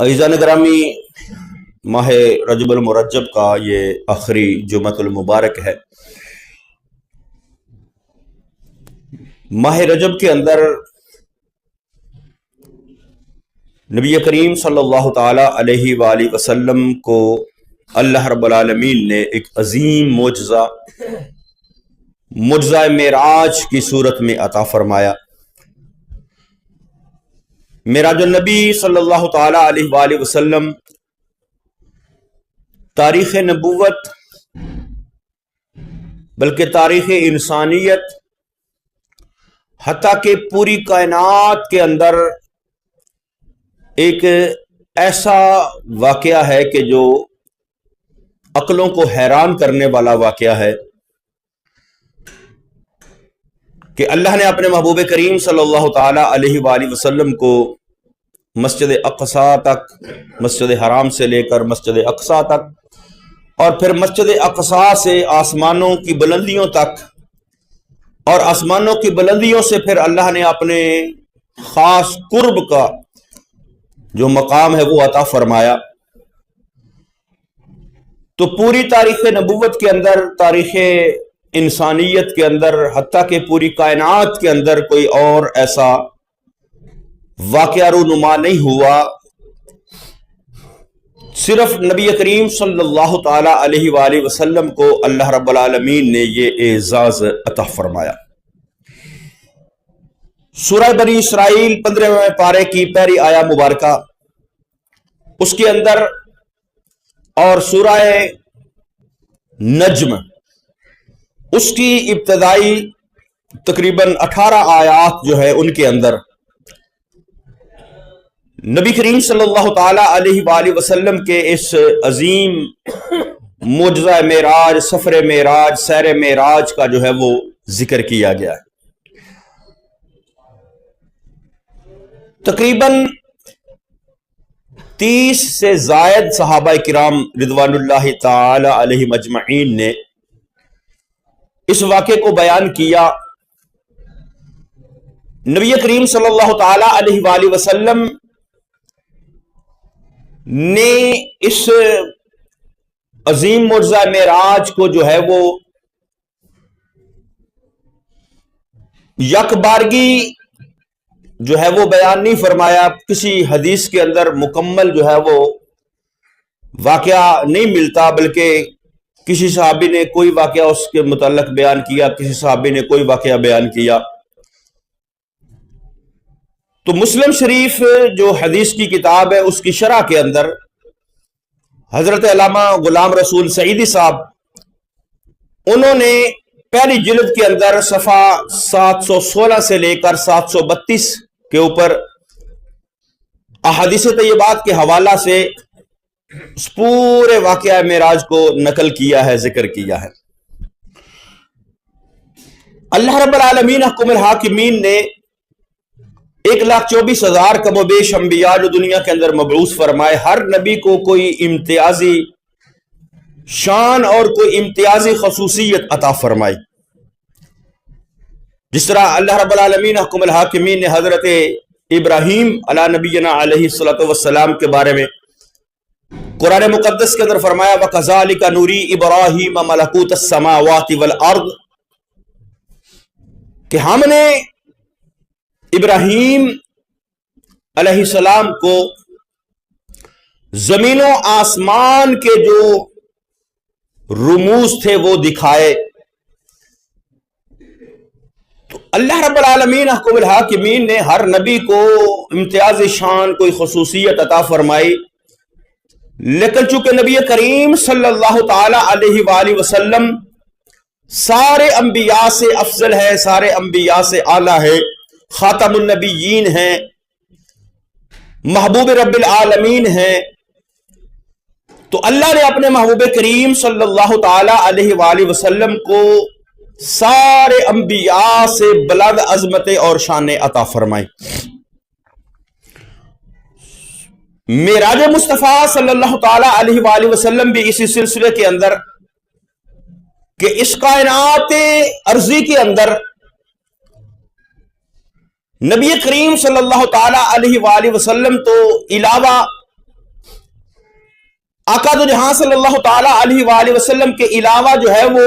عزیزان گرامی، ماہ رجب المرجب کا یہ آخری جمعۃ المبارک ہے۔ ماہ رجب کے اندر نبی کریم صلی اللہ تعالی علیہ وآلہ وسلم کو اللہ رب العالمین نے ایک عظیم معجزہ معراج کی صورت میں عطا فرمایا۔ معراج النبی صلی اللہ تعالی علیہ وآلہ وسلم تاریخ نبوت بلکہ تاریخ انسانیت حتیٰ کہ پوری کائنات کے اندر ایک ایسا واقعہ ہے کہ جو عقلوں کو حیران کرنے والا واقعہ ہے کہ اللہ نے اپنے محبوب کریم صلی اللہ تعالی علیہ وآلہ وسلم کو مسجد اقصی تک، مسجد حرام سے لے کر مسجد اقصی تک، اور پھر مسجد اقصی سے آسمانوں کی بلندیوں تک، اور آسمانوں کی بلندیوں سے پھر اللہ نے اپنے خاص قرب کا جو مقام ہے وہ عطا فرمایا۔ تو پوری تاریخ نبوت کے اندر، تاریخ انسانیت کے اندر، حتیٰ کہ پوری کائنات کے اندر کوئی اور ایسا واقعہ رونما نہیں ہوا، صرف نبی کریم صلی اللہ تعالی علیہ وآلہ وسلم کو اللہ رب العالمین نے یہ اعزاز عطا فرمایا۔ سورہ بنی اسرائیل 15ویں پارے کی پہلی آیہ مبارکہ، اس کے اندر، اور سورہ نجم اس کی ابتدائی تقریباً 18 آیات جو ہے ان کے اندر نبی کریم صلی اللہ تعالی علیہ وآلہ وسلم کے اس عظیم معجزہ معراج، سفر معراج، سیر معراج کا جو ہے وہ ذکر کیا گیا ہے۔ تقریباً 30 سے زائد صحابہ کرام رضوان اللہ تعالی علیہ مجمعین نے اس واقعے کو بیان کیا۔ نبی کریم صلی اللہ تعالی علیہ وآلہ وسلم نے اس عظیم معجزہ معراج کو جو ہے وہ یک بارگی جو ہے وہ بیان نہیں فرمایا، کسی حدیث کے اندر مکمل جو ہے وہ واقعہ نہیں ملتا، بلکہ کسی صحابی نے کوئی واقعہ اس کے متعلق بیان کیا، کسی صحابی نے کوئی واقعہ بیان کیا۔ تو مسلم شریف جو حدیث کی کتاب ہے اس کی شرح کے اندر حضرت علامہ غلام رسول سعیدی صاحب، انہوں نے پہلی جلد کے اندر صفحہ 716 سے لے کر 732 کے اوپر احادیث طیبات کے حوالہ سے اس پورے واقعہ معراج کو نقل کیا ہے، ذکر کیا ہے۔ اللہ رب العالمین حکم الحاکمین نے 1,24,000 کم و بیش انبیاء جو دنیا کے اندر مبعوث فرمائے، ہر نبی کو کوئی امتیازی شان اور کوئی امتیازی خصوصیت عطا فرمائی۔ جس طرح اللہ رب العالمین حکم الحاکمین نے حضرت ابراہیم علی نبینا علیہ السلام کے بارے میں قرآن مقدس کے اندر فرمایا، وَكَذَلِكَ نُرِي إِبْرَاهِيمَ مَلَكُوتَ السَّمَاوَاتِ وَالْأَرْضِ، کہ ہم نے ابراہیم علیہ السلام کو زمین و آسمان کے جو رموز تھے وہ دکھائے۔ تو اللہ رب العالمین حکم الحاکمین نے ہر نبی کو امتیازی شان، کوئی خصوصیت عطا فرمائی، لیکن چونکہ نبی کریم صلی اللہ تعالی علیہ وآلہ وسلم سارے انبیاء سے افضل ہے، سارے انبیاء سے اعلیٰ ہے، خاتم النبیین ہیں، محبوب رب العالمین ہیں، تو اللہ نے اپنے محبوب کریم صلی اللہ تعالی علیہ وآلہ وسلم کو سارے انبیاء سے بلند عظمت اور شان عطا فرمائی۔ معراج مصطفیٰ صلی اللہ تعالی علیہ وآلہ وسلم بھی اسی سلسلے کے اندر کہ اس کائنات ارضی کے اندر نبی کریم صلی اللہ تعالی علیہ وآلہ وسلم تو علاوہ آقا دو جہاں صلی اللہ تعالی علیہ وآلہ وسلم کے علاوہ جو ہے وہ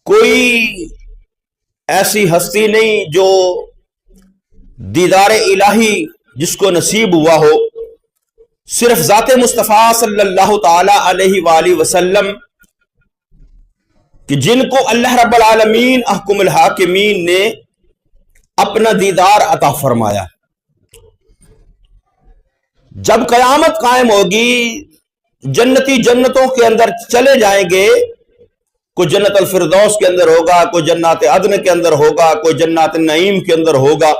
کوئی ایسی ہستی نہیں جو دیدار الہی جس کو نصیب ہوا ہو، صرف ذات مصطفیٰ صلی اللہ تعالی علیہ وآلہ وسلم کہ جن کو اللہ رب العالمین احکم الحاکمین نے اپنا دیدار عطا فرمایا۔ جب قیامت قائم ہوگی، جنتی جنتوں کے اندر چلے جائیں گے، کوئی جنت الفردوس کے اندر ہوگا، کوئی جنات عدن کے اندر ہوگا، کوئی جنات النعیم کے اندر ہوگا،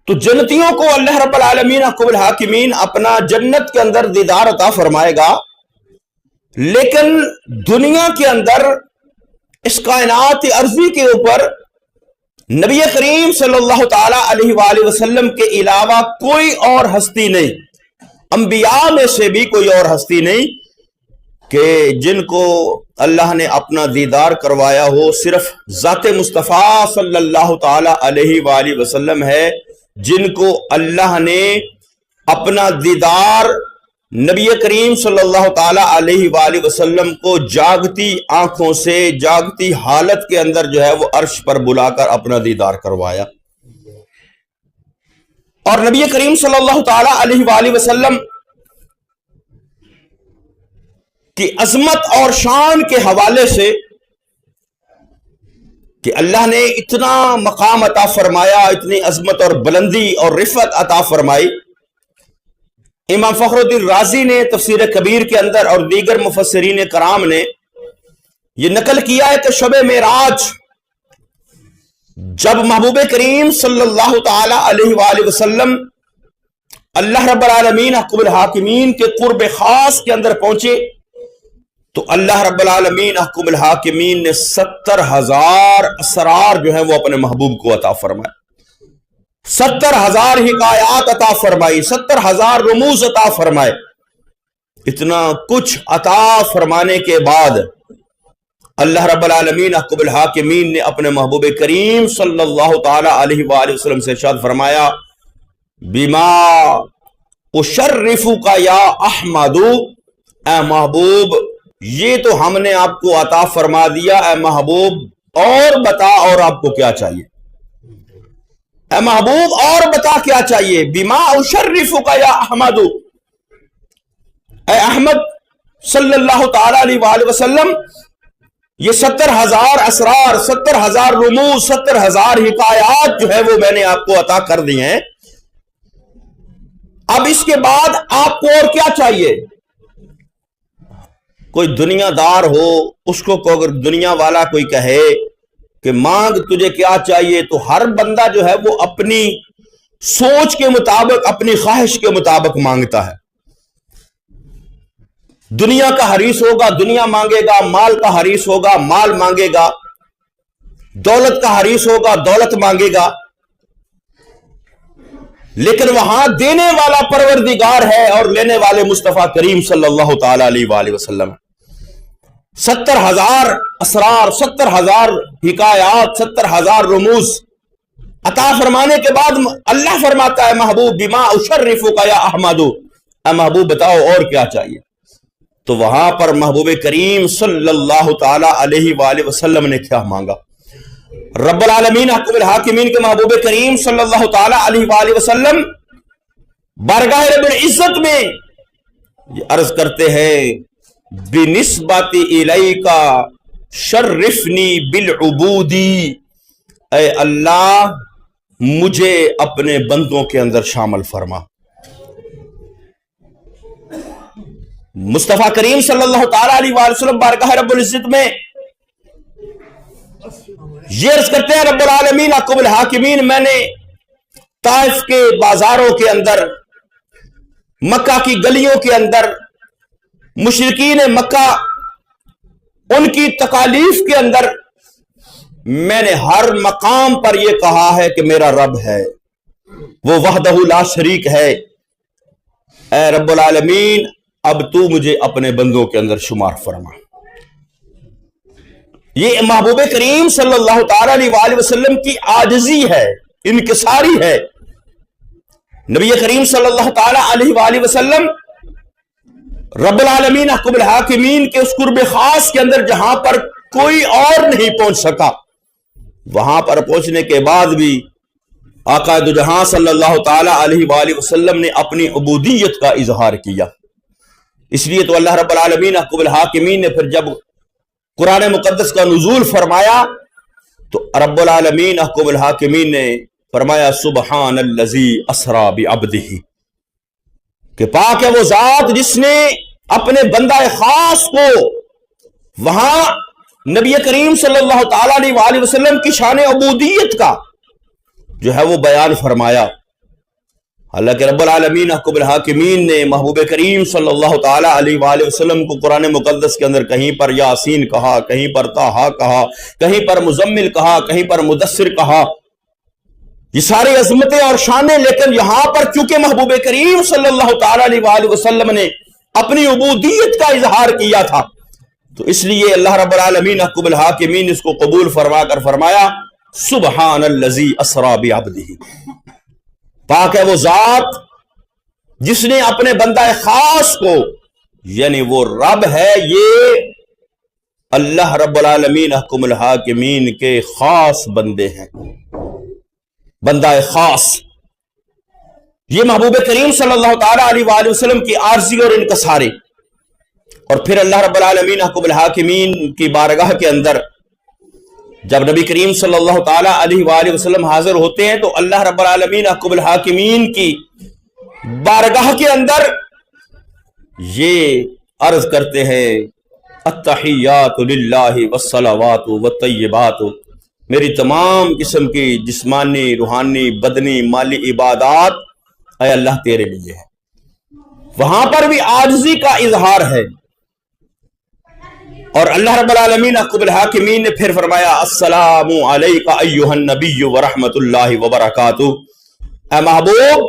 تو جنتیوں کو اللہ رب العالمین احکم الحاکمین اپنا جنت کے اندر دیدار عطا فرمائے گا، لیکن دنیا کے اندر اس کائنات ارضی کے اوپر نبی کریم صلی اللہ تعالی علیہ وآلہ وسلم کے علاوہ کوئی اور ہستی نہیں، انبیاء میں سے بھی کوئی اور ہستی نہیں کہ جن کو اللہ نے اپنا دیدار کروایا ہو۔ صرف ذات مصطفیٰ صلی اللہ تعالی علیہ وآلہ وسلم ہے جن کو اللہ نے اپنا دیدار نبی کریم صلی اللہ تعالی علیہ وآلہ وسلم کو جاگتی آنکھوں سے، جاگتی حالت کے اندر جو ہے وہ عرش پر بلا کر اپنا دیدار کروایا۔ اور نبی کریم صلی اللہ تعالی علیہ وآلہ وسلم کی عظمت اور شان کے حوالے سے کہ اللہ نے اتنا مقام عطا فرمایا، اتنی عظمت اور بلندی اور رفعت عطا فرمائی، امام فخر الدین رازی نے تفسیر کبیر کے اندر اور دیگر مفسرین کرام نے یہ نقل کیا ہے کہ شب معراج جب محبوب کریم صلی اللہ تعالی علیہ وآلہ وسلم اللہ رب العالمین احکم الحاکمین کے قرب خاص کے اندر پہنچے تو اللہ رب العالمین احکم الحاکمین نے 70,000 اسرار جو ہیں وہ اپنے محبوب کو عطا فرمائے، 70,000 حکایات عطا فرمائی، 70,000 رموز عطا فرمائے۔ اتنا کچھ عطا فرمانے کے بعد اللہ رب العالمین احکم الحاکمین نے اپنے محبوب کریم صلی اللہ تعالی علیہ وآلہ وسلم سے ارشاد فرمایا، بما اشرفک یا احمد، اے محبوب یہ تو ہم نے آپ کو عطا فرما دیا، اے محبوب اور بتا اور آپ کو کیا چاہیے، اے محبوب اور بتا کیا چاہیے، بما اشرفک یا احمد، اے احمد صلی اللہ تعالی علیہ وآلہ وسلم یہ 70,000 اسرار، 70,000 رموز، 70,000 حکایات جو ہے وہ میں نے آپ کو عطا کر دی ہیں، اب اس کے بعد آپ کو اور کیا چاہیے؟ کوئی دنیا دار ہو، اس کو اگر دنیا والا کوئی کہے کہ مانگ تجھے کیا چاہیے، تو ہر بندہ جو ہے وہ اپنی سوچ کے مطابق، اپنی خواہش کے مطابق مانگتا ہے۔ دنیا کا حریص ہوگا دنیا مانگے گا، مال کا حریص ہوگا مال مانگے گا، دولت کا حریص ہوگا دولت مانگے گا، لیکن وہاں دینے والا پروردگار ہے اور لینے والے مصطفیٰ کریم صلی اللہ تعالی علیہ وآلہ وسلم۔ 70,000 اسرار، 70,000 حکایات، 70,000 رموز عطا فرمانے کے بعد اللہ فرماتا ہے، محبوب بما اشرفک یا احمد، اے محبوب بتاؤ اور کیا چاہیے؟ تو وہاں پر محبوب کریم صلی اللہ تعالی علیہ وآلہ وسلم نے کیا مانگا؟ رب العالمین احکم الحاکمین کے محبوب کریم صلی اللہ تعالی علیہ وآلہ وسلم بارگاہ رب العزت میں یہ عرض کرتے ہیں، بنسبت الیک شرفنی بالعبودی، اے اللہ مجھے اپنے بندوں کے اندر شامل فرما۔ مصطفیٰ کریم صلی اللہ تعالی علیہ وآلہ وسلم بارگاہ رب العزت میں یہ عرض کرتے ہیں، رب العالمین احکم الحاکمین میں نے طائف کے بازاروں کے اندر، مکہ کی گلیوں کے اندر، مشرکین مکہ ان کی تکالیف کے اندر میں نے ہر مقام پر یہ کہا ہے کہ میرا رب ہے، وہ وحدہ لا شریک ہے، اے رب العالمین اب تو مجھے اپنے بندوں کے اندر شمار فرما۔ یہ محبوب کریم صلی اللہ تعالی علیہ وآلہ وسلم کی عاجزی ہے، انکساری ہے نبی کریم صلی اللہ تعالی علیہ وآلہ وسلم رب العالمین احکم الحاکمین کے اس قرب خاص کے اندر جہاں پر کوئی اور نہیں پہنچ سکا، وہاں پر پہنچنے کے بعد بھی آقا دو جہاں صلی اللہ تعالی علیہ وآلہ وسلم نے اپنی عبودیت کا اظہار کیا۔ اس لیے تو اللہ رب العالمین احکم الحاکمین نے پھر جب قرآن مقدس کا نزول فرمایا تو رب العالمین احکم الحاکمین نے فرمایا سبحان الذی اسری بعبدہ، کہ پاک ہے وہ ذات جس نے اپنے بندہ خاص کو وہاں نبی کریم صلی اللہ تعالی علیہ وآلہ وسلم کی شان عبودیت کا جو ہے وہ بیان فرمایا۔ حالانکہ رب العالمین احکم الحاکمین نے محبوب کریم صلی اللہ تعالی علیہ وآلہ وسلم کو قرآن مقدس کے اندر کہیں پر یاسین کہا، کہیں پر طٰہٰ کہا، کہیں پر مزمل کہا، کہیں پر مدثر کہا، یہ ساری عظمتیں اور شانیں، لیکن یہاں پر چونکہ محبوب کریم صلی اللہ تعالی علیہ وآلہ وسلم نے اپنی عبودیت کا اظہار کیا تھا تو اس لیے اللہ رب العالمین احکم الحاکمین اس کو قبول فرما کر فرمایا سبحان الذی اسری بعبدہ، پاک ہے وہ ذات جس نے اپنے بندہ خاص کو، یعنی وہ رب ہے، یہ اللہ رب العالمین احکم الحاکمین کے خاص بندے ہیں، بندہ خاص، یہ محبوب کریم صلی اللہ تعالی علیہ وآلہ وسلم کی عارضی اور انکساری۔ اور پھر اللہ رب العالمین احکم الحاکمین کی بارگاہ کے اندر جب نبی کریم صلی اللہ تعالی علیہ وآلہ وسلم حاضر ہوتے ہیں تو اللہ رب العالمین احکم الحاکمین کی بارگاہ کے اندر یہ عرض کرتے ہیں التحیات للہ والصلوات والطیبات، میری تمام قسم کی جسمانی، روحانی، بدنی، مالی عبادات اے اللہ تیرے لیے ہے۔ وہاں پر بھی عاجزی کا اظہار ہے، اور اللہ رب العالمین احکم الحاکمین نے پھر فرمایا السلام علیک ایھا النبی ورحمۃ اللہ وبرکاتہ، اے محبوب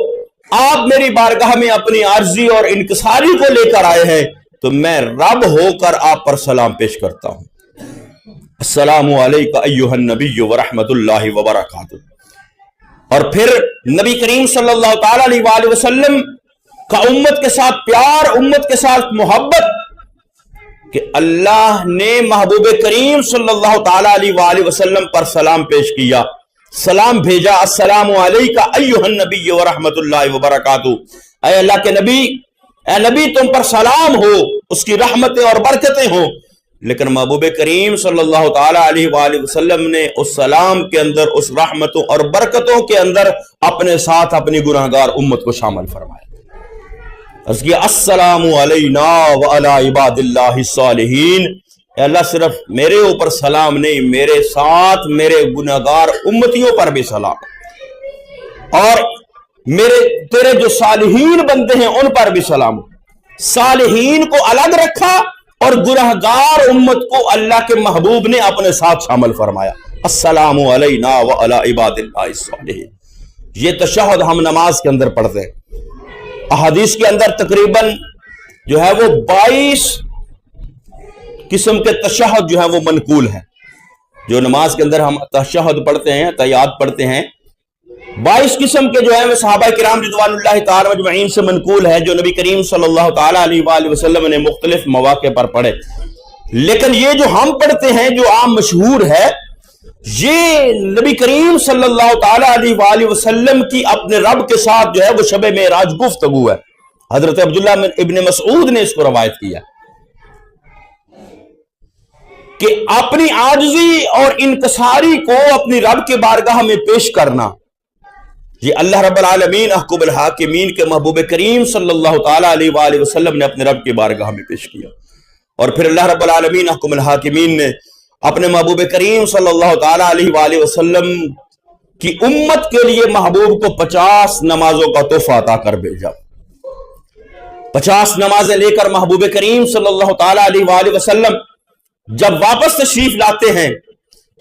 آپ میری بارگاہ میں اپنی عارضی اور انکساری کو لے کر آئے ہیں تو میں رب ہو کر آپ پر سلام پیش کرتا ہوں، السلام علیک ایھا النبی ورحمۃ اللہ وبرکاتہ۔ اور پھر نبی کریم صلی اللہ تعالی علیہ وآلہ وسلم کا امت کے ساتھ پیار، امت کے ساتھ محبت، کہ اللہ نے محبوب کریم صلی اللہ تعالی علیہ وآلہ وسلم پر سلام پیش کیا، سلام بھیجا السلام علیک ایھا النبی ورحمۃ اللہ وبرکاتہ، اے اللہ کے نبی، اے نبی تم پر سلام ہو، اس کی رحمتیں اور برکتیں ہوں۔ لیکن محبوب کریم صلی اللہ تعالی علیہ وآلہ وسلم نے اس سلام کے اندر، اس رحمتوں اور برکتوں کے اندر اپنے ساتھ اپنی گناہگار امت کو شامل فرمایا، اس کی السلام علینا وعلی عباد اللہ الصالحین، اے اللہ صرف میرے اوپر سلام نہیں، میرے ساتھ میرے گناہگار امتیوں پر بھی سلام، اور میرے تیرے جو صالحین بندے ہیں ان پر بھی سلام۔ صالحین کو الگ رکھا اور گناہگار امت کو اللہ کے محبوب نے اپنے ساتھ شامل فرمایا، السلام علینا وعلی عباد اللہ الصالحین۔ یہ تشہد ہم نماز کے اندر پڑھتے ہیں، احادیث کے اندر تقریباً جو ہے وہ 22 قسم کے تشہد جو ہے وہ منقول ہیں، جو نماز کے اندر ہم تشہد پڑھتے ہیں، تحیات پڑھتے ہیں، 22 قسم کے جو ہے وہ صحابہ کرام رضوان اللہ تعالی اجمعین سے منقول ہے، جو نبی کریم صلی اللہ تعالی علیہ وآلہ وسلم نے مختلف مواقع پر پڑھے۔ لیکن یہ جو ہم پڑھتے ہیں، جو عام مشہور ہے، یہ نبی کریم صلی اللہ تعالی علیہ وآلہ وسلم کی اپنے رب کے ساتھ جو ہے وہ شب معراج گفتگو ہے۔ حضرت عبداللہ ابن مسعود نے اس کو روایت کیا کہ اپنی عاجزی اور انکساری کو اپنی رب کے بارگاہ میں پیش کرنا، یہ اللہ رب العالمین احکم الحاکمین کے محبوب کریم صلی اللہ تعالی علیہ وآلہ وسلم نے اپنے رب کی بارگاہ میں پیش کیا۔ اور پھر اللہ رب العالمین احکم الحاکمین نے اپنے محبوب کریم صلی اللہ تعالی علیہ وآلہ وسلم کی امت کے لیے محبوب کو 50 نمازوں کا تحفہ عطا کر بھیجا۔ 50 نمازیں لے کر محبوب کریم صلی اللہ تعالی علیہ وآلہ وسلم جب واپس تشریف لاتے ہیں،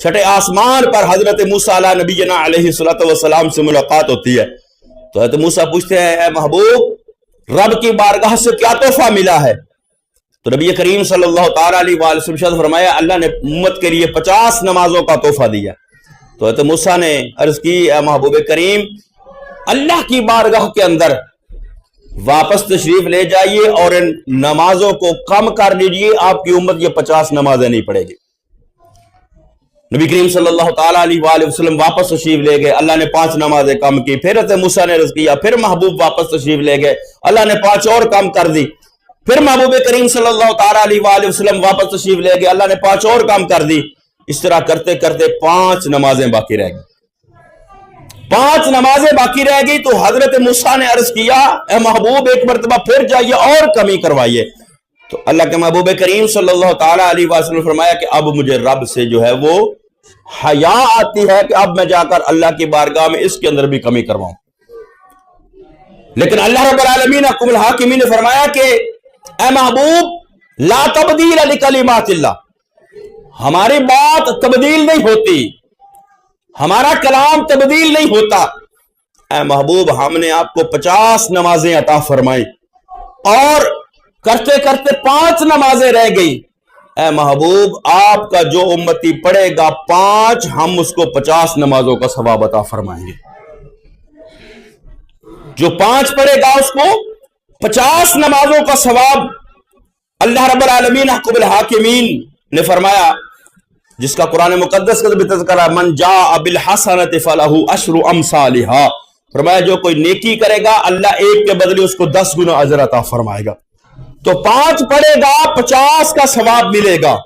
چھٹے آسمان پر حضرت موسیٰ علیہ نبینا علیہ السلام سے ملاقات ہوتی ہے تو حضرت موسیٰ پوچھتے ہیں اے محبوب رب کی بارگاہ سے کیا تحفہ ملا ہے؟ تو نبی کریم صلی اللہ تعالی علیہ وآلہ وسلم فرمایا اللہ نے امت کے لیے 50 نمازوں کا تحفہ دیا۔ تو حضرت موسیٰ نے عرض کی اے محبوب کریم اللہ کی بارگاہ کے اندر واپس تشریف لے جائیے اور ان نمازوں کو کم کر لیجیے. آپ کی امت یہ 50 نمازیں نہیں پڑھے گی. نبی کریم صلی اللہ تعالیٰ علیہ وآلہ وسلم واپس تشریف لے گئے, اللہ نے 5 نمازیں کم کی. پھر حضرت موسیٰ نے عرض کیا, پھر محبوب واپس تشریف لے گئے, اللہ نے 5 اور کم کر دی. پھر محبوب کریم صلی اللہ تعالیٰ علیہ وآلہ وسلم واپس تشریف لے گئے, اللہ نے 5 اور کم کر دی. اس طرح کرتے کرتے 5 نمازیں باقی رہ گئی. 5 نمازیں باقی رہ گئی تو حضرت موسیٰ نے عرض کیا, اے محبوب ایک مرتبہ پھر جائیے اور کمی کروائیے. تو اللہ کے محبوب کریم صلی اللہ تعالیٰ علیہ وسلم نے فرمایا کہ اب مجھے رب سے جو ہے وہ حیا آتی ہے کہ اب میں جا کر اللہ کی بارگاہ میں اس کے اندر بھی کمی کرواؤں. لیکن اللہ رب العالمین حکم الحاکمین نے فرمایا کہ اے محبوب لا تبدیل لکلمات اللہ, ہماری بات تبدیل نہیں ہوتی, ہمارا کلام تبدیل نہیں ہوتا. اے محبوب ہم نے آپ کو 50 نمازیں عطا فرمائی اور کرتے کرتے 5 نمازیں رہ گئی. اے محبوب آپ کا جو امتی پڑھے گا 5, ہم اس کو 50 نمازوں کا ثواب عطا فرمائیں گے. جو 5 پڑھے گا اس کو 50 نمازوں کا ثواب. اللہ رب العالمین حکم الحاکمین نے فرمایا, جس کا قرآن مقدس کا بھی تذکرہ, من جاء بالحسنۃ فلہ عشر امثالھا, فرمایا جو کوئی نیکی کرے گا اللہ ایک کے بدلے اس کو 10 گنا اجر عطا فرمائے گا. تو 5 پڑھے گا 50 کا ثواب ملے گا.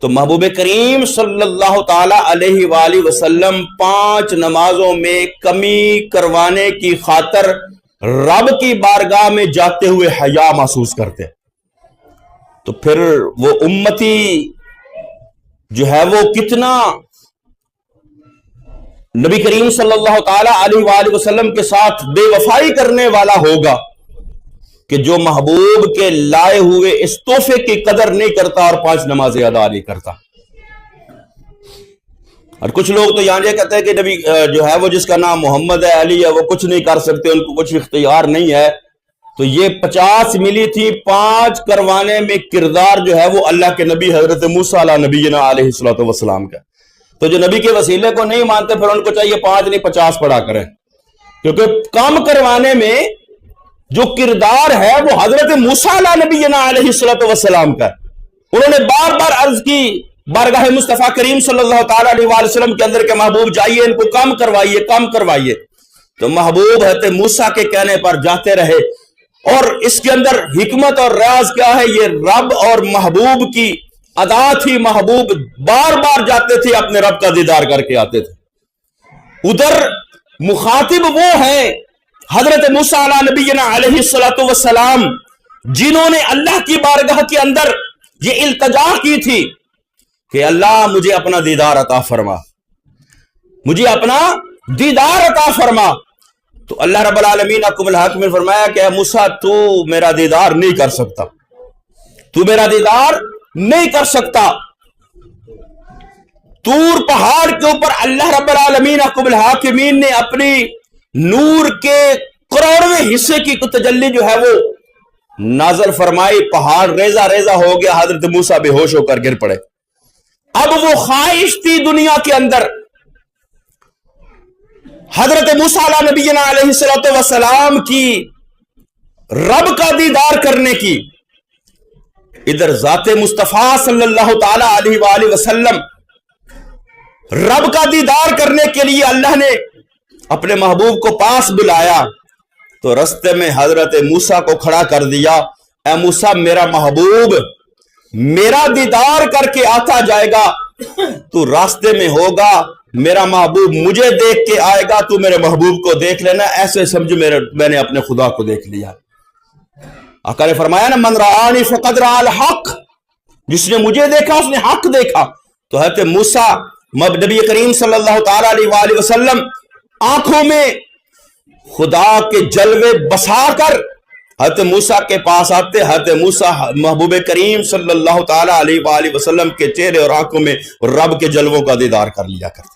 تو محبوب کریم صلی اللہ تعالی علیہ وآلہ وسلم 5 نمازوں میں کمی کروانے کی خاطر رب کی بارگاہ میں جاتے ہوئے حیا محسوس کرتے. تو پھر وہ امتی جو ہے وہ کتنا نبی کریم صلی اللہ تعالی علیہ وآلہ وسلم کے ساتھ بے وفائی کرنے والا ہوگا کہ جو محبوب کے لائے ہوئے اس تحفے کی قدر نہیں کرتا اور 5 نمازیں ادا نہیں کرتا. اور کچھ لوگ تو یہاں یہ کہتے ہیں کہ نبی جو ہے وہ جس کا نام محمد ہے, علی ہے, وہ کچھ نہیں کر سکتے, ان کو کچھ اختیار نہیں ہے. تو یہ 50 ملی تھی, 5 کروانے میں کردار جو ہے وہ اللہ کے نبی حضرت موسیٰ علیہ نبینا علیہ الصلوۃ والسلام کا. تو جو نبی کے وسیلے کو نہیں مانتے پھر ان کو چاہیے 5 نہیں 50 پڑھا کریں, کیونکہ کام کروانے میں جو کردار ہے وہ حضرت موسیٰ علیہ نبینا علیہ الصلوۃ والسلام کا. انہوں نے بار بار عرض کی بارگاہ مصطفیٰ کریم صلی اللہ تعالی علیہ وآلہ وسلم کے اندر کہ محبوب جائیے ان کو کم کروائیے کم کروائیے. تو محبوب حضرت موسیٰ کے کہنے پر جاتے رہے. اور اس کے اندر حکمت اور راز کیا ہے, یہ رب اور محبوب کی ادا تھی. محبوب بار بار جاتے تھے, اپنے رب کا دیدار کر کے آتے تھے. ادھر مخاطب وہ ہے حضرت موسیٰ علیہ نبینا علیہ الصلوۃ والسلام, جنہوں نے اللہ کی بارگاہ کے اندر یہ التجا کی تھی کہ اللہ مجھے اپنا دیدار عطا فرما, مجھے اپنا دیدار عطا فرما. تو اللہ رب العالمین حکم الحاکم نے فرمایا کہ اے موسیٰ تو میرا دیدار نہیں کر سکتا, تو میرا دیدار نہیں کر سکتا. طور پہاڑ کے اوپر اللہ رب العالمین حکم الحاکمین نے اپنی نور کے کروڑویں حصے کی تجلی جو ہے وہ نازل فرمائی. پہاڑ ریزہ ریزہ ہو گیا, حضرت موسیٰ بے ہوش ہو کر گر پڑے. اب وہ خواہش تھی دنیا کے اندر حضرت موسیٰ علیہ نبینا علیہ الصلوۃ والسلام کی رب کا دیدار کرنے کی. ادھر ذات مصطفیٰ صلی اللہ تعالی علیہ وآلہ وسلم رب کا دیدار کرنے کے لیے اللہ نے اپنے محبوب کو پاس بلایا. تو رستے میں حضرت موسیٰ کو کھڑا کر دیا, اے موسیٰ میرا محبوب میرا دیدار کر کے آتا جائے گا, تو راستے میں ہوگا, میرا محبوب مجھے دیکھ کے آئے گا, تو میرے محبوب کو دیکھ لینا, ایسے سمجھو میں نے اپنے خدا کو دیکھ لیا. آقا نے فرمایا نا من رآنی فقد رأى الحق, جس نے مجھے دیکھا اس نے حق دیکھا. تو حضرت موسیٰ نبی کریم صلی اللہ تعالی علیہ وآلہ وسلم آنکھوں میں خدا کے جلوے بسا کر حضرت موسیٰ کے پاس آتے. حضرت موسیٰ محبوب کریم صلی اللہ تعالی علیہ وآلہ وسلم کے چہرے اور آنکھوں میں رب کے جلووں کا دیدار کر لیا کرتے.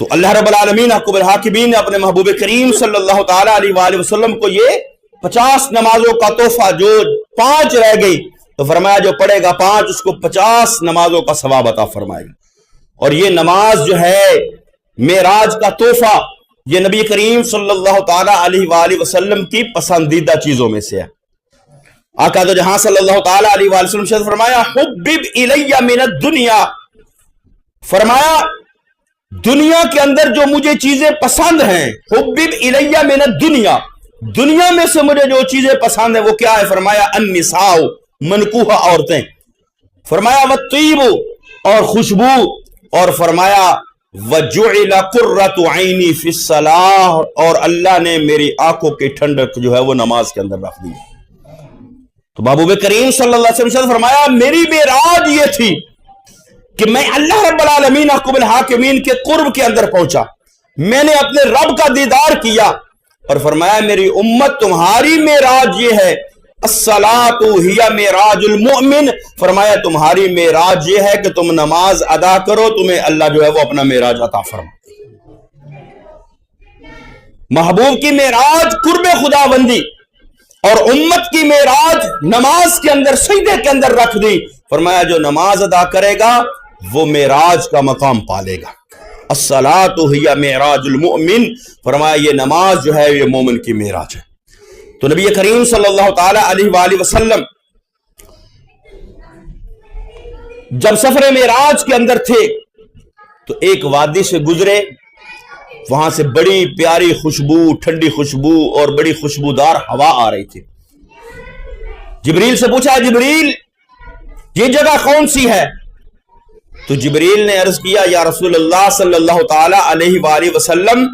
تو اللہ رب العالمین حکم الحاکمین نے اپنے محبوب کریم صلی اللہ تعالی علیہ وآلہ وسلم کو یہ 50 نمازوں کا تحفہ, جو 5 رہ گئی, تو فرمایا جو پڑھے گا 5 اس کو 50 نمازوں کا ثواب عطا فرمائے گا. اور یہ نماز جو ہے معراج کا تحفہ یہ نبی کریم صلی اللہ تعالی علیہ وآلہ وسلم کی پسندیدہ چیزوں میں سے ہے۔ آقا تو جہاں صلی اللہ تعالی علیہ وآلہ وسلم نے فرمایا حبب الی من الدنیا، فرمایا دنیا کے اندر جو مجھے چیزیں پسند ہیں، حبب الی من الدنیا، دنیا میں سے مجھے جو چیزیں پسند ہیں وہ کیا ہے؟ فرمایا النساء، منکوحہ عورتیں، فرمایا والطیب، اور خوشبو، اور فرمایا وجعل قرۃ عینی فی الصلاۃ، اور اللہ نے میری آنکھوں کی ٹھنڈک جو ہے وہ نماز کے اندر رکھ دی۔ تو محبوب کریم صلی اللہ علیہ وسلم نے فرمایا میری معراج یہ تھی کہ میں اللہ رب العالمین حکم الحاکمین کے قرب کے اندر پہنچا، میں نے اپنے رب کا دیدار کیا، اور فرمایا میری امت تمہاری معراج یہ ہے، الصلاۃ ہی معراج المؤمن، فرمایا تمہاری معراج یہ ہے کہ تم نماز ادا کرو، تمہیں اللہ جو ہے وہ اپنا معراج عطا فرما۔ محبوب کی معراج قرب خداوندی، اور امت کی معراج نماز کے اندر سجدے کے اندر رکھ دی، فرمایا جو نماز ادا کرے گا وہ معراج کا مقام پالے گا۔ الصلاۃ ہی معراج المؤمن، فرمایا یہ نماز جو ہے یہ مومن کی معراج ہے۔ تو نبی کریم صلی اللہ تعالی علیہ وآلہ وسلم جب سفر معراج کے اندر تھے تو ایک وادی سے گزرے، وہاں سے بڑی پیاری خوشبو، ٹھنڈی خوشبو اور بڑی خوشبودار ہوا آ رہی تھی۔ جبریل سے پوچھا جبریل یہ جگہ کون سی ہے؟ تو جبریل نے عرض کیا یا رسول اللہ صلی اللہ تعالی علیہ وآلہ وسلم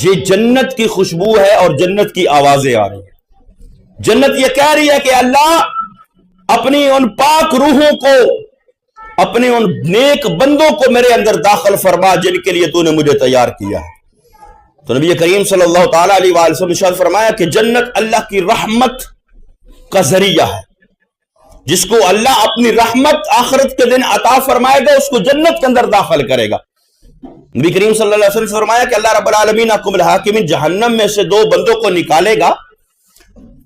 یہ جنت کی خوشبو ہے اور جنت کی آوازیں آ رہی ہیں۔ جنت یہ کہہ رہی ہے کہ اللہ اپنی ان پاک روحوں کو، اپنے ان نیک بندوں کو میرے اندر داخل فرما جن کے لیے تو نے مجھے تیار کیا ہے۔ تو نبی کریم صلی اللہ تعالی علیہ وآلہ وسلم نے فرمایا کہ جنت اللہ کی رحمت کا ذریعہ ہے، جس کو اللہ اپنی رحمت آخرت کے دن عطا فرمائے گا اس کو جنت کے اندر داخل کرے گا۔ نبی کریم صلی اللہ علیہ وسلم نے فرمایا کہ اللہ رب العالمین حکم الحاکمین جہنم میں سے دو بندوں کو نکالے گا،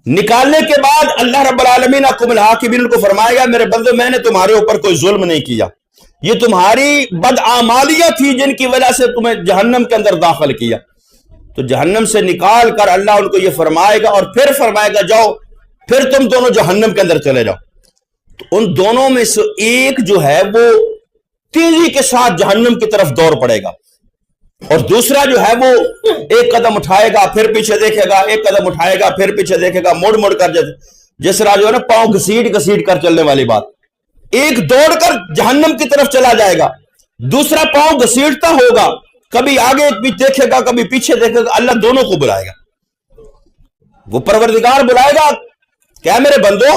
نکالنے کے بعد اللہ رب العالمین حکم الحاکمین کو فرمائے گا میرے بندو میں نے تمہارے اوپر کوئی ظلم نہیں کیا، یہ تمہاری بدعمالیاں تھی جن کی وجہ سے تمہیں جہنم کے اندر داخل کیا۔ تو جہنم سے نکال کر اللہ ان کو یہ فرمائے گا اور پھر فرمائے گا جاؤ پھر تم دونوں جہنم کے اندر چلے جاؤ۔ تو ان دونوں میں سے ایک جو ہے وہ تیزی کے ساتھ جہنم کی طرف دوڑ پڑے گا، اور دوسرا جو ہے وہ ایک قدم اٹھائے گا پھر پیچھے دیکھے گا، ایک قدم اٹھائے گا پھر پیچھے دیکھے گا، مڑ کر جس طرح جو ہے نا پاؤں گھسیٹ کر چلنے والی بات، ایک دوڑ کر جہنم کی طرف چلا جائے گا، دوسرا پاؤں گھسیٹتا ہوگا، کبھی آگے دیکھے گا کبھی پیچھے دیکھے گا، اللہ دونوں کو بلائے گا۔ وہ پروردگار بلائے گا کیا میرے بندو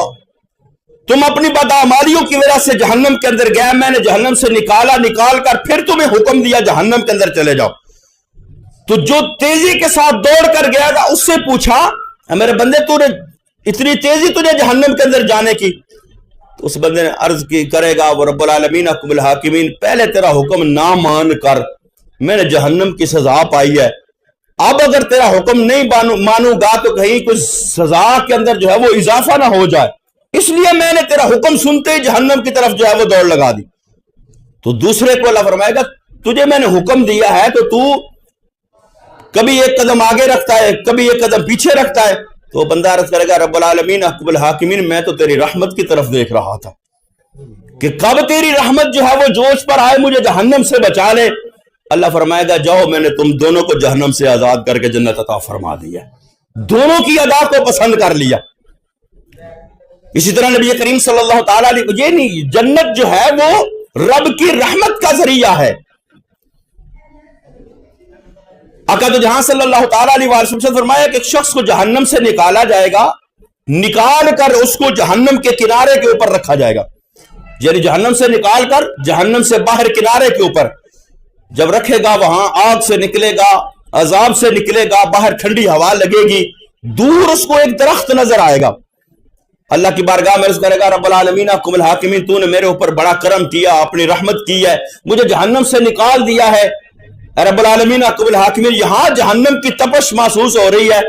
تم اپنی بدعمالیوں کی وجہ سے جہنم کے اندر گئے، میں نے جہنم سے نکال کر پھر تمہیں حکم دیا جہنم کے اندر چلے جاؤ۔ تو جو تیزی کے ساتھ دوڑ کر گیا تھا اس سے پوچھا میرے بندے تو نے اتنی تیزی تجھے جہنم کے اندر جانے کی؟ تو اس بندے نے عرض کی کرے گا وہ رب العالمین حکم الحاکمین پہلے تیرا حکم نہ مان کر میں نے جہنم کی سزا پائی ہے، اب اگر تیرا حکم نہیں مانوں گا تو کہیں کوئی سزا کے اندر جو ہے وہ اضافہ نہ ہو جائے، اس لیے میں نے تیرا حکم سنتے ہی جہنم کی طرف جو ہے وہ دوڑ لگا دی۔ تو دوسرے کو اللہ فرمائے گا تجھے میں نے حکم دیا ہے تو تو کبھی ایک قدم آگے رکھتا ہے کبھی ایک قدم پیچھے رکھتا ہے۔ تو بندہ عرض کرے گا رب العالمین حکم الحاکمین میں تو تیری رحمت کی طرف دیکھ رہا تھا کہ کب تیری رحمت جو ہے وہ جوش پر آئے مجھے جہنم سے بچا لے۔ اللہ فرمائے گا جاؤ میں نے تم دونوں کو جہنم سے آزاد کر کے جنت عطا فرما دیا، دونوں کی ادا کو پسند کر لیا۔ اسی طرح نبی کریم صلی اللہ تعالیٰ علیہ یہ نہیں، جنت جو ہے وہ رب کی رحمت کا ذریعہ ہے۔ آقا تو جہاں صلی اللہ تعالیٰ علیہ وسلم سے فرمایا کہ ایک شخص کو جہنم سے نکالا جائے گا، نکال کر اس کو جہنم کے کنارے کے اوپر رکھا جائے گا، یعنی جہنم سے نکال کر جہنم سے باہر کنارے کے اوپر جب رکھے گا وہاں آگ سے نکلے گا، عذاب سے نکلے گا، باہر ٹھنڈی ہوا لگے گی، دور اس کو ایک درخت نظر آئے گا، اللہ کی بارگاہ میں عرض کرے گا رب العالمین حکم الحاکمین تو نے میرے اوپر بڑا کرم کیا، اپنی رحمت کی ہے، مجھے جہنم سے نکال دیا ہے، اے رب العالمین حکم الحاکمین یہاں جہنم کی تپش محسوس ہو رہی ہے،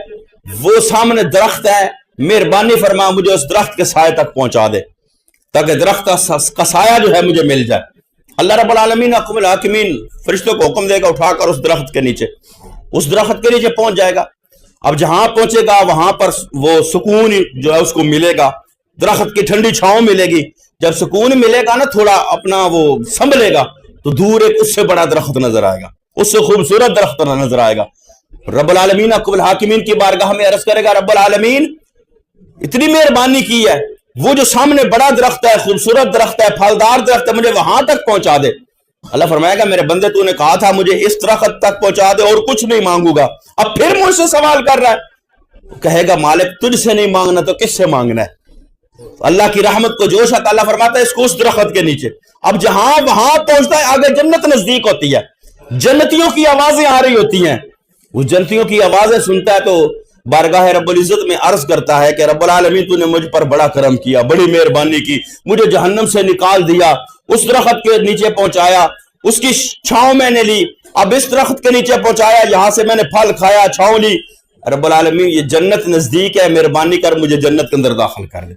وہ سامنے درخت ہے، مہربانی فرما مجھے اس درخت کے سائے تک پہنچا دے تاکہ درخت کا سایہ جو ہے مجھے مل جائے۔ اللہ رب العالمین حکم الحاکمین فرشتوں کو حکم دے گا اٹھا کر اس درخت کے نیچے اس درخت کے نیچے پہنچ جائے گا. اب جہاں پہنچے گا وہاں پر وہ سکون جو ہے اس کو ملے گا, درخت کی ٹھنڈی چھاؤں ملے گی. جب سکون ملے گا نا, تھوڑا اپنا وہ سنبھلے گا, تو دور ایک اس سے بڑا درخت نظر آئے گا, اس سے خوبصورت درخت نظر آئے گا. رب العالمین حکم الحاکمین کی بارگاہ میں عرض کرے گا, رب العالمین اتنی مہربانی کی ہے, وہ جو سامنے بڑا درخت ہے, خوبصورت درخت ہے, پھلدار درخت ہے, مجھے وہاں تک پہنچا دے. اللہ فرمائے گا, میرے بندے تو نے کہا تھا مجھے اس درخت تک پہنچا دے اور کچھ نہیں مانگوں گا, اب پھر مجھ سے سوال کر رہا ہے. کہے گا مالک تجھ سے نہیں مانگنا تو کس سے مانگنا ہے. اللہ کی رحمت کو جوش آتا, اللہ فرماتا ہے اس کو اس درخت کے نیچے. اب جہاں وہاں پہنچتا ہے, آگے جنت نزدیک ہوتی ہے, جنتیوں کی آوازیں آ رہی ہوتی ہیں. وہ جنتیوں کی آوازیں سنتا ہے تو بارگاہ رب العزت میں عرض کرتا ہے کہ رب العالمین تو نے مجھ پر بڑا کرم کیا, بڑی مہربانی کی, مجھے جہنم سے نکال دیا, اس درخت کے نیچے پہنچایا, اس کی چھاؤں میں نے لی, اب اس درخت کے نیچے پہنچایا, یہاں سے میں نے پھل کھایا, چھاؤں لی. رب العالمین یہ جنت نزدیک ہے, مہربانی کر مجھے جنت کے اندر داخل کر دے.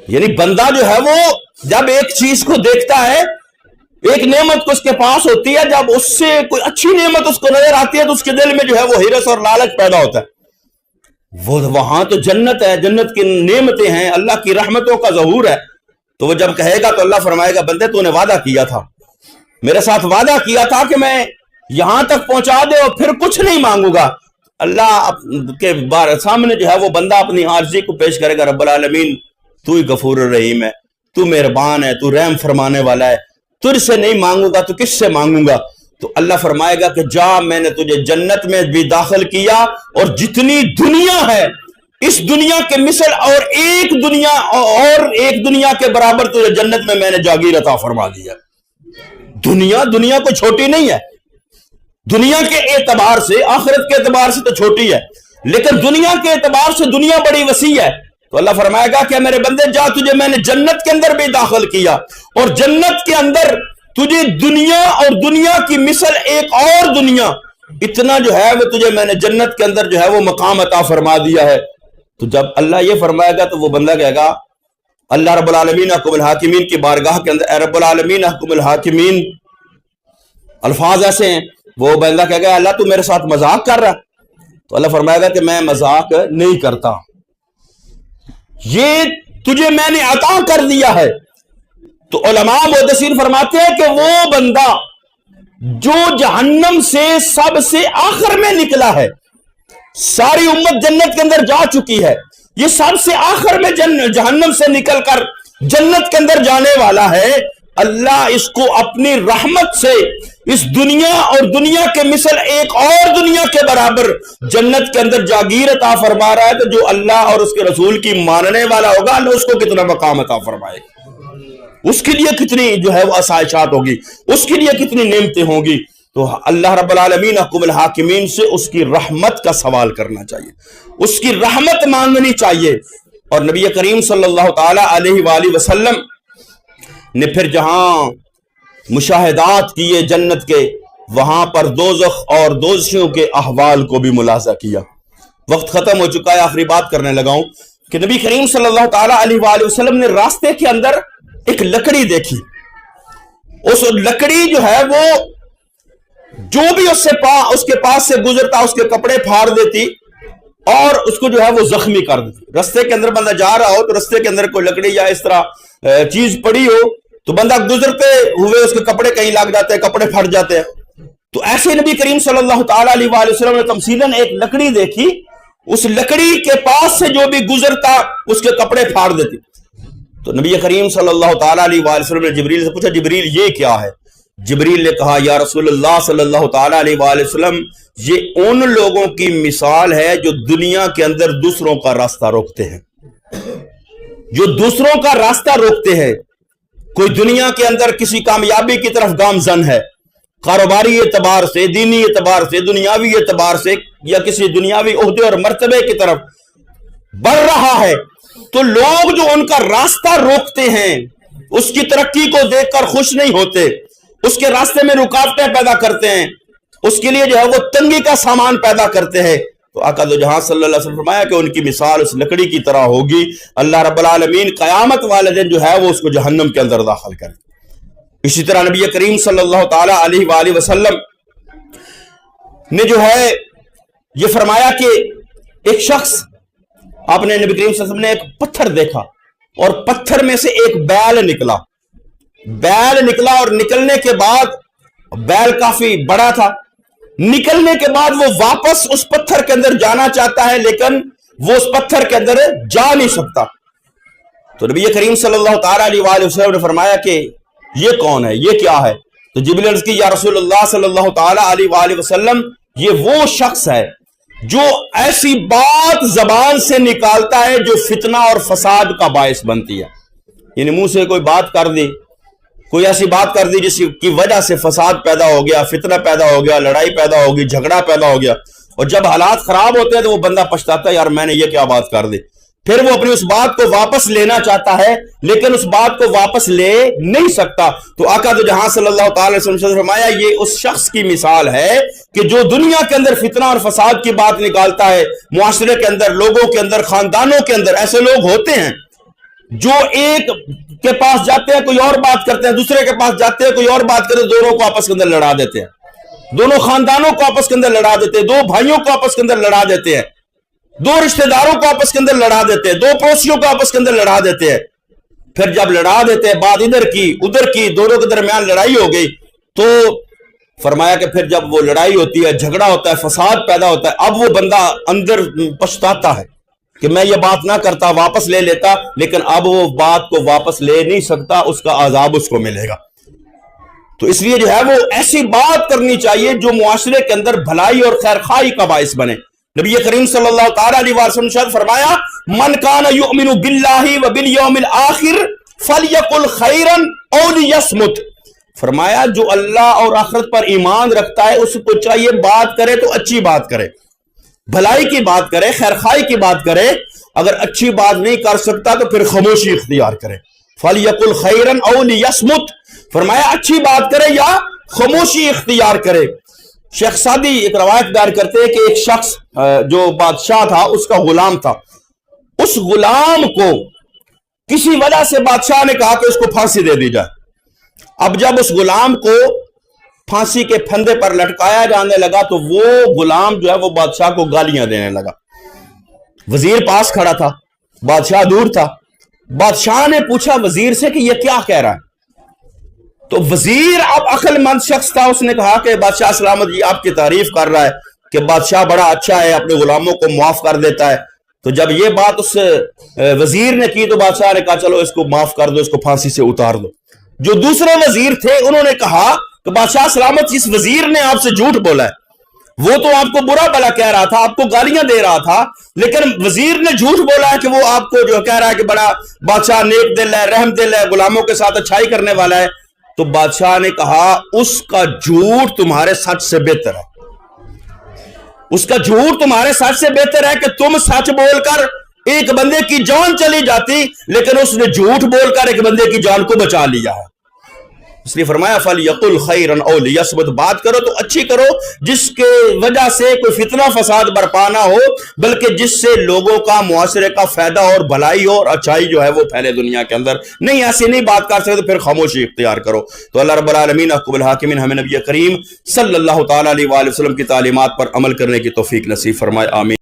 یعنی بندہ جو ہے وہ جب ایک چیز کو دیکھتا ہے, ایک نعمت کو اس کے پاس ہوتی ہے, جب اس سے کوئی اچھی نعمت اس کو نظر آتی ہے تو اس کے دل میں جو ہے وہ ہرس اور لالچ پیدا ہوتا ہے. وہ وہاں تو جنت ہے, جنت کی نعمتیں ہیں, اللہ کی رحمتوں کا ظہور ہے. تو وہ جب کہے گا تو اللہ فرمائے گا, بندے تو نے وعدہ کیا تھا, میرے ساتھ وعدہ کیا تھا کہ میں یہاں تک پہنچا دے اور پھر کچھ نہیں مانگوں گا. اللہ کے سامنے جو ہے وہ بندہ اپنی عاجزی کو پیش کرے گا, رب العالمین تو ہی غفور الرحیم ہے, تو مہربان ہے, تو رحم فرمانے والا ہے, تجھ سے نہیں مانگوں گا تو کس سے مانگوں گا. تو اللہ فرمائے گا کہ جا, میں نے تجھے جنت میں بھی داخل کیا, اور جتنی دنیا ہے اس دنیا کے مثل اور ایک دنیا کے برابر تجھے جنت میں نے جاگیر عطا فرما دیا. دنیا کوئی چھوٹی نہیں ہے, دنیا کے اعتبار سے, آخرت کے اعتبار سے تو چھوٹی ہے, لیکن دنیا کے اعتبار سے دنیا بڑی وسیع ہے. تو اللہ فرمائے گا کہ میرے بندے جا, تجھے میں نے جنت کے اندر بھی داخل کیا, اور جنت کے اندر تجھے دنیا اور دنیا کی مثل ایک اور دنیا, اتنا جو ہے وہ تجھے میں نے جنت کے اندر جو ہے وہ مقام عطا فرما دیا ہے. تو جب اللہ یہ فرمائے گا تو وہ بندہ کہے گا, اللہ رب العالمین حکم الحاکمین کی بارگاہ کے اندر, اے رب العالمین حکم الحاکمین, الفاظ ایسے ہیں, وہ بندہ کہے گا اللہ تو میرے ساتھ مذاق کر رہا. تو اللہ فرمائے گا کہ میں مذاق نہیں کرتا, یہ تجھے میں نے عطا کر دیا ہے. تو علماء محدثین فرماتے ہیں کہ وہ بندہ جو جہنم سے سب سے آخر میں نکلا ہے, ساری امت جنت کے اندر جا چکی ہے, یہ سب سے آخر میں جہنم سے نکل کر جنت کے اندر جانے والا ہے, اللہ اس کو اپنی رحمت سے اس دنیا اور دنیا کے مثل ایک اور دنیا کے برابر جنت کے اندر جاگیر عطا فرما رہا ہے. تو جو اللہ اور اس کے رسول کی ماننے والا ہوگا, اللہ اس کو کتنا مقام عطا فرمائے, اس کے لیے کتنی جو ہے وہ آسائشات ہوگی, اس کے لیے کتنی نعمتیں ہوں گی. تو اللہ رب العالمین حکم الحاکمین سے اس کی رحمت کا سوال کرنا چاہیے, اس کی رحمت مانگنی چاہیے. اور نبی کریم صلی اللہ تعالی علیہ وآلہ وسلم نے پھر جہاں مشاہدات کیے جنت کے, وہاں پر دوزخ اور دوزخیوں کے احوال کو بھی ملاحظہ کیا. وقت ختم ہو چکا ہے, آخری بات کرنے لگا ہوں کہ نبی کریم صلی اللہ تعالی علیہ وآلہ وسلم نے راستے کے اندر ایک لکڑی دیکھی. اس لکڑی جو ہے وہ جو بھی اس کے پاس سے گزرتا اس کے کپڑے پھاڑ دیتی اور اس کو جو ہے وہ زخمی کر دیتی. رستے کے اندر بندہ جا رہا ہو تو رستے کے اندر کوئی لکڑی یا اس طرح چیز پڑی ہو تو بندہ گزرتے ہوئے اس کے کپڑے کہیں لگ جاتے ہیں, کپڑے پھٹ جاتے ہیں. تو ایسے نبی کریم صلی اللہ تعالی علیہ وآلہ وسلم نے تمثیلاً ایک لکڑی دیکھی, اس لکڑی کے پاس سے جو بھی گزرتا اس کے کپڑے پھاڑ دیتی. تو نبی کریم صلی اللہ تعالی علیہ وآلہ وسلم نے جبریل سے پوچھا, جبریل یہ کیا ہے؟ جبریل نے کہا, یا رسول اللہ صلی اللہ تعالی علیہ وآلہ وسلم, یہ ان لوگوں کی مثال ہے جو دنیا کے اندر دوسروں کا راستہ روکتے ہیں, جو دوسروں کا راستہ روکتے ہیں. کوئی دنیا کے اندر کسی کامیابی کی طرف گامزن ہے, کاروباری اعتبار سے, دینی اعتبار سے, دنیاوی اعتبار سے, یا کسی دنیاوی عہدے اور مرتبے کی طرف بڑھ رہا ہے, تو لوگ جو ان کا راستہ روکتے ہیں, اس کی ترقی کو دیکھ کر خوش نہیں ہوتے, اس کے راستے میں رکاوٹیں پیدا کرتے ہیں, اس کے لیے جو ہے وہ تنگی کا سامان پیدا کرتے ہیں. تو آقا دو جہاں صلی اللہ علیہ وسلم فرمایا کہ ان کی مثال اس لکڑی کی طرح ہوگی. اللہ رب العالمین قیامت والے دن جو ہے وہ اس کو جہنم کے اندر داخل کرے. اسی طرح نبی کریم صلی اللہ تعالی علیہ وآلہ وسلم نے جو ہے یہ فرمایا کہ ایک شخص، آپ نے نبی کریم صلی اللہ علیہ وسلم نے ایک پتھر دیکھا اور پتھر میں سے ایک بیل نکلا اور نکلنے کے بعد بیل کافی بڑا تھا، نکلنے کے بعد وہ واپس اس پتھر کے اندر جانا چاہتا ہے لیکن وہ اس پتھر کے اندر جا نہیں سکتا۔ تو نبی کریم صلی اللہ تعالیٰ علیہ وآلہ وسلم نے فرمایا کہ یہ کون ہے، یہ کیا ہے؟ تو جبریل عرض کی یا رسول اللہ صلی اللہ تعالیٰ علیہ وآلہ وسلم، یہ وہ شخص ہے جو ایسی بات زبان سے نکالتا ہے جو فتنہ اور فساد کا باعث بنتی ہے، یعنی منہ سے کوئی بات کر دی، کوئی ایسی بات کر دی جس کی وجہ سے فساد پیدا ہو گیا، فتنہ پیدا ہو گیا، لڑائی پیدا ہو گئی، جھگڑا پیدا ہو گیا، اور جب حالات خراب ہوتے ہیں تو وہ بندہ پچھتاتا ہے یار میں نے یہ کیا بات کر دی، پھر وہ اپنی اس بات کو واپس لینا چاہتا ہے لیکن اس بات کو واپس لے نہیں سکتا۔ تو آقا دو جہاں صلی اللہ تعالی وسلم نے فرمایا یہ اس شخص کی مثال ہے کہ جو دنیا کے اندر فتنہ اور فساد کی بات نکالتا ہے، معاشرے کے اندر، لوگوں کے اندر، خاندانوں کے اندر ایسے لوگ ہوتے ہیں جو ایک کے پاس جاتے ہیں کوئی اور بات کرتے ہیں، دوسرے کے پاس جاتے ہیں کوئی اور بات کرتے ہیں، دونوں کو آپس کے اندر لڑا دیتے ہیں، دونوں خاندانوں کو آپس کے اندر لڑا دیتے ہیں، دو بھائیوں کو آپس کے اندر لڑا دیتے ہیں، دو رشتہ داروں کو آپس کے اندر لڑا دیتے ہیں، دو پڑوسیوں کو آپس کے اندر لڑا دیتے ہیں۔ پھر جب لڑا دیتے ہیں، بات ادھر کی دونوں کے درمیان لڑائی ہو گئی، تو فرمایا کہ پھر جب وہ لڑائی ہوتی ہے، جھگڑا ہوتا ہے، فساد پیدا ہوتا ہے، اب وہ بندہ اندر پچھتاتا ہے کہ میں یہ بات نہ کرتا، واپس لے لیتا، لیکن اب وہ بات کو واپس لے نہیں سکتا، اس کا عذاب اس کو ملے گا۔ تو اس لیے جو ہے وہ ایسی بات کرنی چاہیے جو معاشرے کے اندر بھلائی اور خیر خواہی کا باعث بنے۔ نبی کریم صلی اللہ تعالی علیہ وسلم نے فرمایا من کان یؤمن باللہ وبالیوم الآخر فلیقل خیرا او لیصمت، فرمایا جو اللہ اور آخرت پر ایمان رکھتا ہے اس کو چاہیے بات کرے تو اچھی بات کرے، بھلائی کی بات کرے، خیر خواہی کی بات کرے، اگر اچھی بات نہیں کر سکتا تو پھر خاموشی اختیار کرے، فلیقل خیرا او لیصمت، فرمایا اچھی بات کرے یا خاموشی اختیار کرے۔ شیخ سعدی ایک روایت بیان کرتے ہیں کہ ایک شخص جو بادشاہ تھا اس کا غلام تھا، اس غلام کو کسی وجہ سے بادشاہ نے کہا کہ اس کو پھانسی دے دی جائے۔ اب جب اس غلام کو پھانسی کے پھندے پر لٹکایا جانے لگا تو وہ غلام جو ہے وہ بادشاہ کو گالیاں دینے لگا۔ وزیر پاس کھڑا تھا، بادشاہ دور تھا، بادشاہ نے پوچھا وزیر سے کہ یہ کیا کہہ رہا ہے؟ تو وزیر اب عقل مند شخص تھا، اس نے کہا کہ بادشاہ سلامت جی آپ کی تعریف کر رہا ہے کہ بادشاہ بڑا اچھا ہے، اپنے غلاموں کو معاف کر دیتا ہے۔ تو جب یہ بات اس وزیر نے کی تو بادشاہ نے کہا چلو اس کو معاف کر دو، اس کو پھانسی سے اتار دو۔ جو دوسرے وزیر تھے انہوں نے کہا کہ بادشاہ سلامت اس وزیر نے آپ سے جھوٹ بولا ہے، وہ تو آپ کو برا بلا کہہ رہا تھا، آپ کو گالیاں دے رہا تھا، لیکن وزیر نے جھوٹ بولا ہے کہ وہ آپ کو جو کہہ رہا ہے کہ بڑا بادشاہ نیک دل ہے، رحم دل ہے، غلاموں کے ساتھ اچھائی کرنے والا ہے۔ تو بادشاہ نے کہا اس کا جھوٹ تمہارے سچ سے بہتر ہے، اس کا جھوٹ تمہارے سچ سے بہتر ہے کہ تم سچ بول کر ایک بندے کی جان چلی جاتی، لیکن اس نے جھوٹ بول کر ایک بندے کی جان کو بچا لیا ہے۔ اس لیے فرمایا فَلْيَقُلْ خَيْرًا أَوْ لِيَصْمُتْ، بات کرو تو اچھی کرو جس کے وجہ سے کوئی فتنہ فساد برپا نہ ہو، بلکہ جس سے لوگوں کا، معاشرے کا فائدہ اور بھلائی ہو اور اچھائی جو ہے وہ پھیلے دنیا کے اندر۔ نہیں ایسی نہیں بات کر سکتے تو پھر خاموشی اختیار کرو۔ تو اللہ رب العالمین احکم الحاکمین ہمیں نبی کریم صلی اللہ تعالی علیہ وآلہ وسلم کی تعلیمات پر عمل کرنے کی توفیق نصیب فرمائے، آمین۔